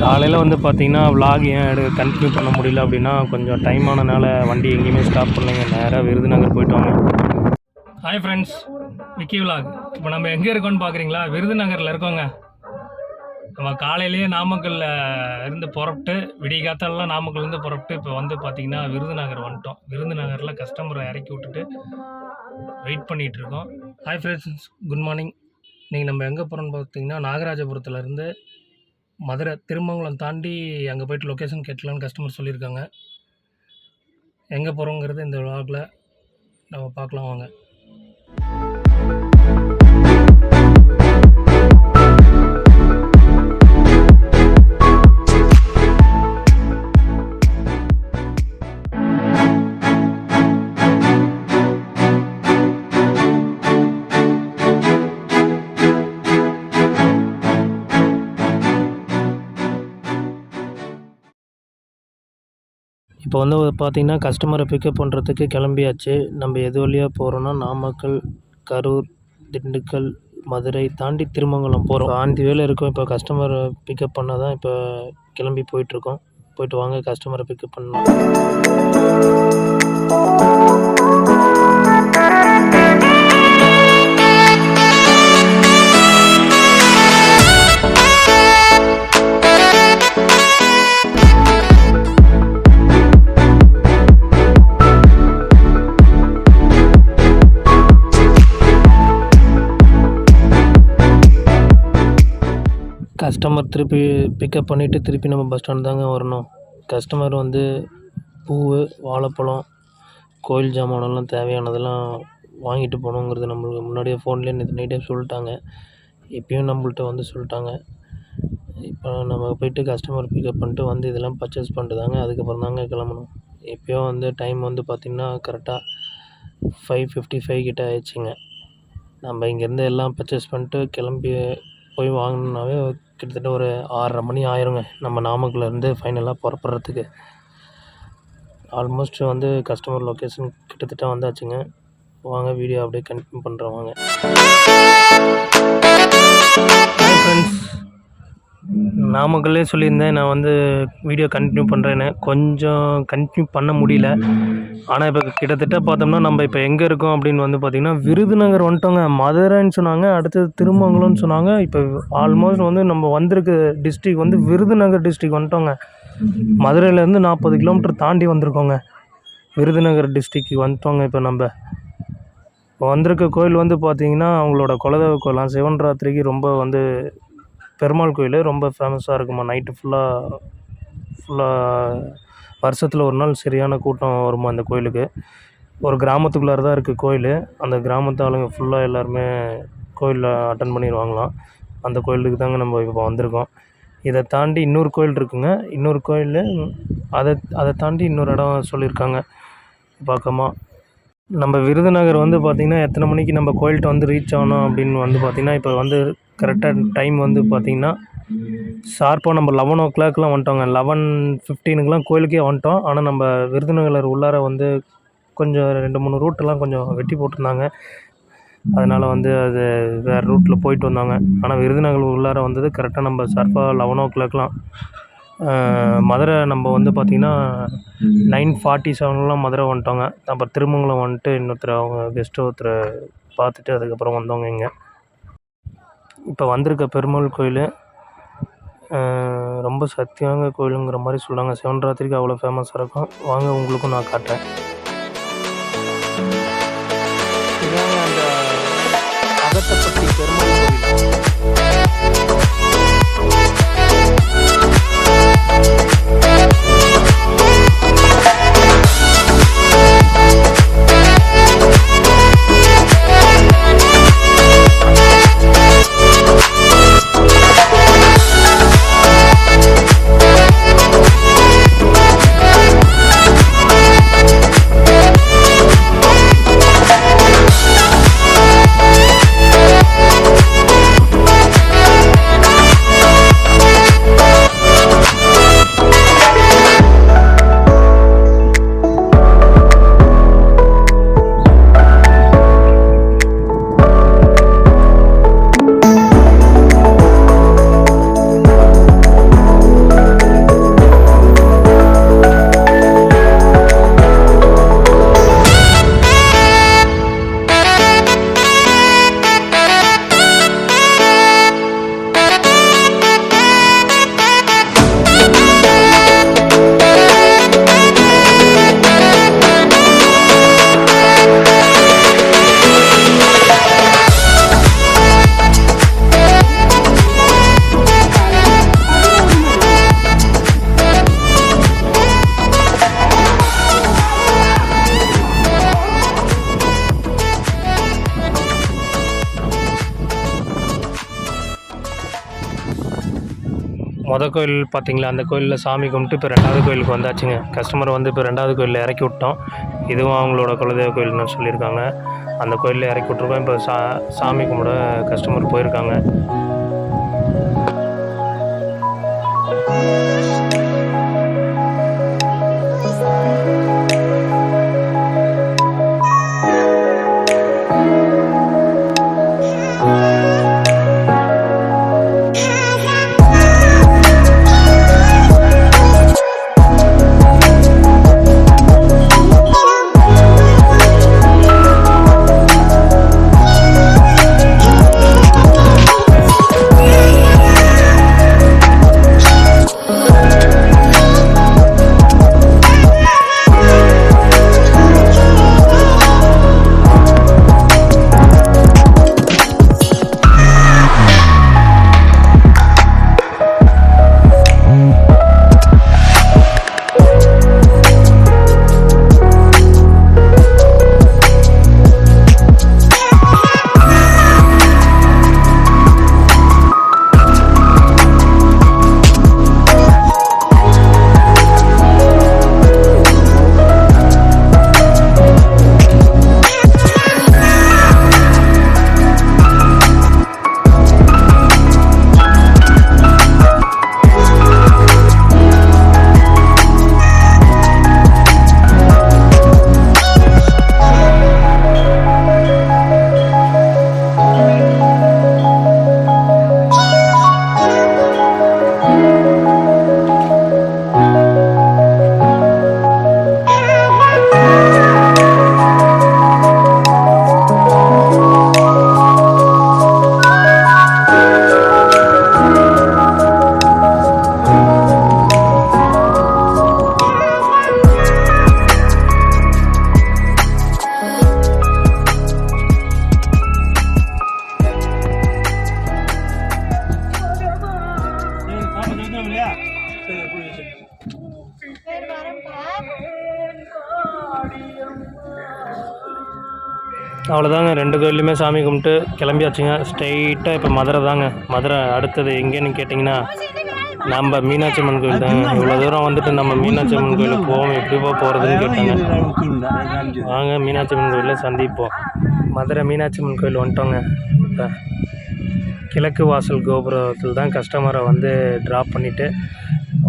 காலையில் வந்து பார்த்திங்கன்னா விலாக் ஏன் கண்டினியூ பண்ண முடியல அப்படின்னா கொஞ்சம் டைம் ஆனதுனால வண்டி எங்கேயுமே ஸ்டாப் பண்ணலைங்க. நேராக விருதுநகர் போயிட்டு வாங்க. Hi friends, Vicky vlog. இப்போ நம்ம எங்கே இருக்கோன்னு பார்க்குறீங்களா? விருதுநகரில் இருக்கோங்க. நம்ம காலையிலேயே நாமக்கல்லில் இருந்து புறப்பட்டு விடிய காத்தாலெலாம் நாமக்கல்லேருந்து புறப்பட்டு இப்போ வந்து பார்த்திங்கன்னா விருதுநகர் வந்துட்டோம். விருதுநகரில் கஸ்டமரை இறக்கி விட்டுட்டு வெயிட் பண்ணிகிட்ருக்கோம். Hi friends, good morning. இன்றைக்கி நம்ம எங்கே போகிறோன்னு பார்த்தீங்கன்னா நாகராஜபுரத்துலேருந்து மதுரை திருமங்கலம் தாண்டி அங்கே போய்ட்டு லொக்கேஷன் கேட்கலான்னு கஸ்டமர் சொல்லியிருக்காங்க. எங்கே போகிறோங்கிறது இந்த விலாகில் நம்ம பார்க்கலாம் வாங்க. இப்போ வந்து பார்த்திங்கன்னா கஸ்டமரை பிக்கப் பண்ணுறதுக்கு கிளம்பியாச்சு. நம்ம எது வழியாக போகிறோன்னா நாமக்கல், கரூர், திண்டுக்கல், மதுரை தாண்டி திருமங்கலம் போகிறோம். ஆந்தி வேலை இருக்கும். இப்போ கஸ்டமரை பிக்கப் பண்ண தான் இப்போ கிளம்பி போயிட்டுருக்கோம். போய்ட்டு வாங்க கஸ்டமரை பிக்கப் பண்ணலாம். கஸ்டமர் திருப்பி பிக்கப் பண்ணிவிட்டு திருப்பி நம்ம பஸ் ஸ்டாண்ட் தாங்க வரணும். கஸ்டமர் வந்து பூ, வாழைப்பழம், கோயில் ஜாமானெல்லாம் தேவையானதெல்லாம் வாங்கிட்டு போகணுங்கிறது நம்மளுக்கு முன்னாடியே ஃபோன்லேயே நேற்று நைட்டே சொல்லிட்டாங்க. இப்போயும் நம்மள்ட்ட வந்து சொல்லிட்டாங்க. இப்போ நம்ம போய்ட்டு கஸ்டமர் பிக்கப் பண்ணிட்டு வந்து இதெல்லாம் பர்ச்சேஸ் பண்ணிட்டு தாங்க அதுக்கப்புறம் தாங்க கிளம்பணும். இப்போயும் வந்து டைம் வந்து பார்த்திங்கன்னா கரெக்டாக 5:55 கிட்ட ஆயிடுச்சுங்க. நம்ம இங்கேருந்து எல்லாம் பர்ச்சேஸ் பண்ணிட்டு கிளம்பி போய் வாங்கினாவே கிட்டத்தட்ட ஒரு 6:30 மணி ஆயிருங்க. நம்ம நாமக்கல்லேருந்து ஃபைனலாக புறப்படுறதுக்கு. ஆல்மோஸ்ட் வந்து கஸ்டமர் லொக்கேஷன் கிட்டத்தட்ட வந்தாச்சுங்க. வாங்க வீடியோ அப்படியே கண்டினியூ பண்ணுறோம் வாங்க. ஃப்ரெண்ட்ஸ், நாமக்கல்லே சொல்லியிருந்தேன் நான் வந்து வீடியோ கண்டினியூ பண்ணுறேன்னு. கொஞ்சம் கண்டினியூ பண்ண முடியல. ஆனால் இப்போ கிட்டத்தட்ட பார்த்தோம்னா நம்ம இப்போ எங்கே இருக்கோம் அப்படின்னு வந்து பார்த்திங்கன்னா விருதுநகர் வந்துட்டோங்க. மதுரைன்னு சொன்னாங்க, அடுத்தது திருமங்கலம்னு சொன்னாங்க. இப்போ ஆல்மோஸ்ட் வந்து நம்ம வந்திருக்க டிஸ்ட்ரிக் வந்து விருதுநகர் டிஸ்ட்ரிக் வந்துட்டோங்க. மதுரையிலேருந்து 40 கிலோமீட்டர் தாண்டி வந்திருக்கோங்க. விருதுநகர் டிஸ்ட்ரிக்கு வந்துட்டோங்க. இப்போ வந்திருக்க கோயில் வந்து பார்த்திங்கன்னா அவங்களோட குலதெய்வ கோயிலாம். சிவன்ராத்திரிக்கு ரொம்ப வந்து பெருமாள் கோயில் ரொம்ப ஃபேமஸாக இருக்குமா. நைட்டு ஃபுல்லாக வருஷத்தில் ஒரு நாள் சரியான கூட்டம் வருமா அந்த கோயிலுக்கு. ஒரு கிராமத்துக்குள்ளார தான் இருக்குது கோயில். அந்த கிராமத்து ஆளுங்க ஃபுல்லாக எல்லாருமே கோயிலில் அட்டன் பண்ணிடுவாங்களாம். அந்த கோயிலுக்கு தாங்க நம்ம இப்போ வந்திருக்கோம். இதை தாண்டி இன்னொரு கோயில் இருக்குங்க. இன்னொரு கோயில் அதை தாண்டி இன்னொரு இடம் சொல்லியிருக்காங்க பக்கமாக. நம்ம விருதுநகர் வந்து பார்த்திங்கன்னா எத்தனை மணிக்கு நம்ம கோயில்கிட்ட வந்து ரீச் ஆகணும் அப்படின்னு வந்து பார்த்திங்கன்னா இப்போ வந்து கரெக்டாக டைம் வந்து பார்த்திங்கன்னா ஷார்ப்பாக நம்ம 11 o'clockலாம் வந்துட்டோங்க. 11:15 கோயிலுக்கே வந்துட்டோம். ஆனால் நம்ம விருதுநகர் உள்ளார வந்து கொஞ்சம் 2-3 ரூட்டெல்லாம் கொஞ்சம் வெட்டி போட்டிருந்தாங்க. அதனால் வந்து அது வேறு ரூட்டில் போயிட்டு வந்தாங்க. ஆனால் விருதுநகர் உள்ளார வந்தது கரெக்டாக நம்ம ஷார்ப்பாக 11 o'clockலாம். மதுரை நம்ம வந்து பார்த்திங்கன்னா 9:47 மதுரை வந்துட்டோங்க. அப்புறம் திருமங்கலம் வந்துட்டு இன்னொருத்தர் அவங்க கெஸ்ட்டு ஒருத்தரை பார்த்துட்டு அதுக்கப்புறம் வந்தவங்க இங்கே. இப்போ வந்திருக்க பெருமாள் கோயில் ரொம்ப சக்தியான கோயிலுங்கிற மாதிரி சொல்கிறாங்க. சிவன்ராத்திரிக்கு அவ்வளோ ஃபேமஸாக இருக்கும். வாங்க உங்களுக்கும் நான் காட்டுறேன். இதாங்க அந்த அகத்தப்பட்டி பெருமாள் கோயில். கோயில் பார்த்தீங்களா, அந்த கோயிலில் சாமி கும்பிட்டு இப்போ 2வது கோயிலுக்கு வந்தாச்சுங்க. கஸ்டமர் வந்து இப்போ 2வது கோயிலில் இறக்கி விட்டோம். இதுவும் அவங்களோட குலதெய்வ கோயில்னு சொல்லியிருக்காங்க. அந்த கோயிலில் இறக்கி விட்ருக்கோம். இப்போ சாமி கும்பிட கஸ்டமர் போயிருக்காங்க. அவ்வளோதாங்க. 2 கோயிலுமே சாமி கும்பிட்டு கிளம்பியாச்சுங்க. ஸ்ட்ரெயிட்டாக இப்போ மதுரை தாங்க. மதுரை அடுத்தது எங்கேன்னு கேட்டிங்கன்னா நம்ம மீனாட்சி அம்மன் கோயில் தாங்க. இவ்வளோ தூரம் வந்துட்டு நம்ம மீனாட்சி அம்மன் கோயிலுக்கு போவோம், எப்படிப்பா போகிறதுன்னு கேட்டாங்க. வாங்க மீனாட்சி அம்மன் கோயிலில் சந்திப்போம். மதுரை மீனாட்சி அம்மன் கோயில் வந்துட்டோங்க. இப்போ கிழக்கு வாசல் கோபுரத்தில் தான் கஸ்டமரை வந்து ட்ராப் பண்ணிவிட்டு,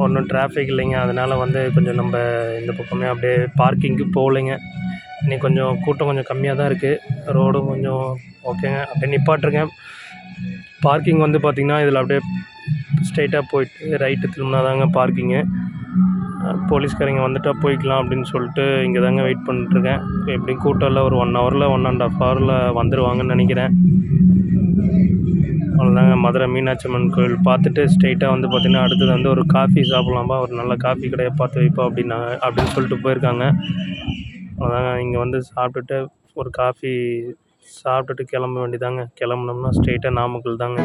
ஒன்றும் டிராஃபிக் இல்லைங்க. அதனால் வந்து கொஞ்சம் நம்ம இந்த பக்கமே அப்படியே பார்க்கிங்க்கு போகலைங்க. இன்றைக்கி கொஞ்சம் கூட்டம் கொஞ்சம் கம்மியாக தான் இருக்குது. ரோடும் கொஞ்சம் ஓகேங்க. அப்படியே நிப்பாட்டிருக்கேன். பார்க்கிங் வந்து பார்த்திங்கன்னா இதில் அப்படியே ஸ்ட்ரெயிட்டாக போயிட்டு ரைட்டு திரும்பினா தாங்க பார்க்கிங்கு. போலீஸ்காரங்க வந்துட்டால் போய்க்கலாம் அப்படின்னு சொல்லிட்டு இங்கே தாங்க வெயிட் பண்ணிட்டுருக்கேன். எப்படியும் கூட்டம் இல்லை, ஒரு 1 ஹவரில் 1.5 ஹவரில் வந்துடுவாங்கன்னு நினைக்கிறேன். அவ்வளோதாங்க. மதுரை மீனாட்சி அம்மன் கோயில் பார்த்துட்டு ஸ்ட்ரெயிட்டாக வந்து பார்த்திங்கன்னா அடுத்தது வந்து ஒரு காஃபி சாப்பிட்லாம்பா, ஒரு நல்ல காஃபி கடையை பார்த்து வைப்போம் அப்படின்னு சொல்லிட்டு போயிருக்காங்க. அதாங்க இங்கே வந்து சாப்பிட்டுட்டு ஒரு காஃபி சாப்பிட்டுட்டு கிளம்ப வேண்டியதாங்க. கிளம்புனோம்னா ஸ்ட்ரெயிட்டாக நாமக்கல் தாங்க.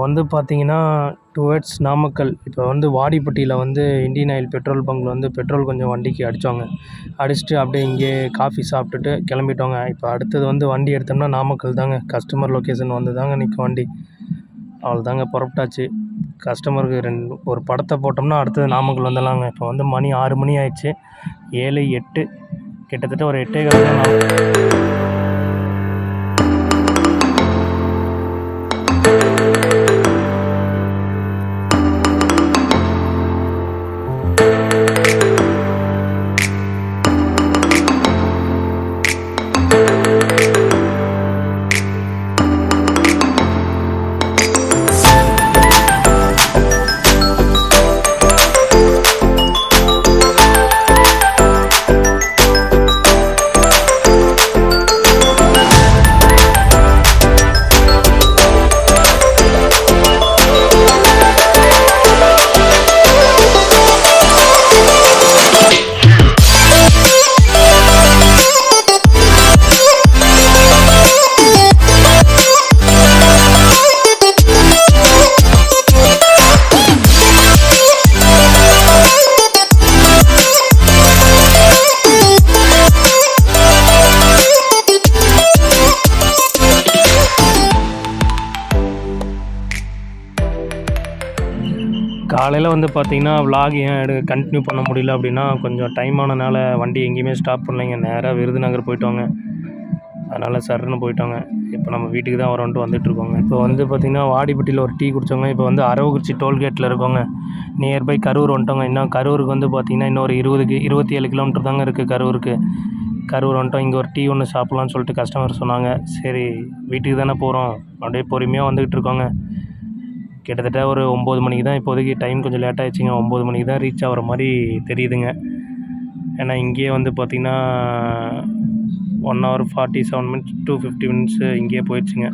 வந்து பார்த்தீங்கன்னா டுவர்ட்ஸ் நாமக்கல். இப்போ வந்து வாடிப்பட்டியில் வந்து இண்டியன் ஆயில் பெட்ரோல் பங்க்கில் வந்து பெட்ரோல் கொஞ்சம் வண்டிக்கு அடித்தோங்க. அடிச்சுட்டு அப்படியே இங்கேயே காஃபி சாப்பிட்டுட்டு கிளம்பிட்டோங்க. இப்போ அடுத்தது வந்து வண்டி எடுத்தோம்னா நாமக்கல் தாங்க. கஸ்டமர் லொக்கேஷன் வந்து தாங்க நிற்கும் வண்டி. அவ்வளோதாங்க புறப்பட்டாச்சு. கஸ்டமருக்கு ஒரு படத்தை போட்டோம்னா அடுத்தது நாமக்கல் வந்துடலாங்க. இப்போ வந்து மணி 6 மணி ஆயிடுச்சு. 7, 8 கிட்டத்தட்ட ஒரு 8:15 காலையில் வந்து பார்த்திங்கன்னா விலாக் ஏன் கண்டினியூ பண்ண முடியல அப்படின்னா கொஞ்சம் டைம் ஆனனால வண்டி எங்கேயுமே ஸ்டாப் பண்ணலைங்க. நேராக விருதுநகர் போயிட்டோங்க. அதனால் சர்ன்னு போயிட்டோங்க. இப்போ நம்ம வீட்டுக்கு தான் வரோன்ட்டு வந்துட்டுருக்கோங்க. இப்போ வந்து பார்த்திங்கன்னா வாடிப்பட்டியில் ஒரு டீ குடித்தோங்க. இப்போ வந்து அரவக்குறிச்சி டோல்கேட்டில் இருக்கோங்க. நியர்பை கரூர் வந்துட்டோங்க. இன்னும் கரூருக்கு வந்து பார்த்திங்கன்னா இன்னொரு 27 கிலோமீட்டர் தாங்க இருக்குது கரூருக்கு. கரூர் வந்துட்டோம். இங்கே ஒரு டீ ஒன்று சாப்பிட்லான்னு சொல்லிட்டு கஸ்டமர் சொன்னாங்க. சரி வீட்டுக்கு தானே போகிறோம், அப்படியே பொறுமையாக வந்துக்கிட்டு இருக்கோங்க. கிட்டத்தட்ட ஒரு 9 மணிக்கு தான் இப்போதைக்கு டைம் கொஞ்சம் லேட் ஆகிடுச்சிங்க. 9 மணிக்கு தான் ரீச் ஆகிற மாதிரி தெரியுதுங்க. ஏன்னா இங்கேயே வந்து பார்த்திங்கன்னா 1 hour 47 minutes to 50 minutes இங்கேயே போயிடுச்சுங்க.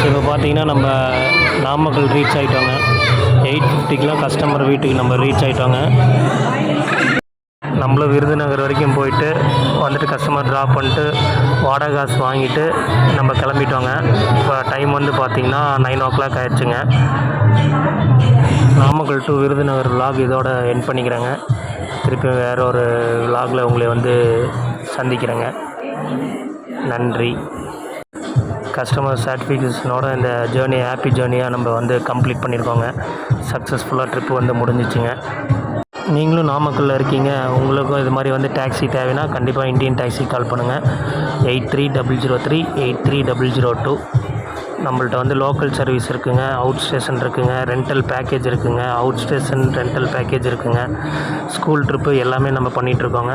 இப்போ பார்த்தீங்கன்னா நம்ம நாமக்கல் ரீச் ஆகிட்டோங்க. 8:50க்கெலாம் கஸ்டமர் வீட்டுக்கு நம்ம ரீச் ஆகிட்டோங்க. நம்மளும் விருதுநகர் வரைக்கும் போயிட்டு வந்துட்டு கஸ்டமர் ட்ராப் பண்ணிட்டு வாடகை காசு வாங்கிட்டு நம்ம கிளம்பிட்டோங்க. இப்போ டைம் வந்து பார்த்திங்கன்னா 9 o'clock ஆயிடுச்சுங்க. நாமக்கல் டு விருதுநகர் விலாக் இதோட எண்ட் பண்ணிக்கிறேங்க. திருப்பி வேறு ஒரு விலாகில் உங்களை வந்து சந்திக்கிறேங்க. நன்றி. கஸ்டமர் சாட்டிஸ்ஃபேக்ஷனோட இந்த ஜேர்னி ஹாப்பி ஜேர்னியாக நம்ம வந்து கம்ப்ளீட் பண்ணியிருக்கோங்க. சக்ஸஸ்ஃபுல்லாக ட்ரிப்பு வந்து முடிஞ்சிச்சுங்க. நீங்களும் நாமக்கல்லில் இருக்கீங்க, உங்களுக்கும் இது மாதிரி வந்து டாக்ஸி தேவைன்னா கண்டிப்பாக இந்தியன் டாக்ஸி கால் பண்ணுங்கள். 830038 830002. நம்மள்ட்ட வந்து லோக்கல் சர்வீஸ் இருக்குதுங்க, அவுட் ஸ்டேஷன் இருக்குதுங்க, ரெண்டல் பேக்கேஜ் இருக்குதுங்க, அவுட் ஸ்டேஷன் ரெண்டல் பேக்கேஜ் இருக்குதுங்க, ஸ்கூல் ட்ரிப்பு எல்லாமே நம்ம பண்ணிகிட்ருக்கோங்க.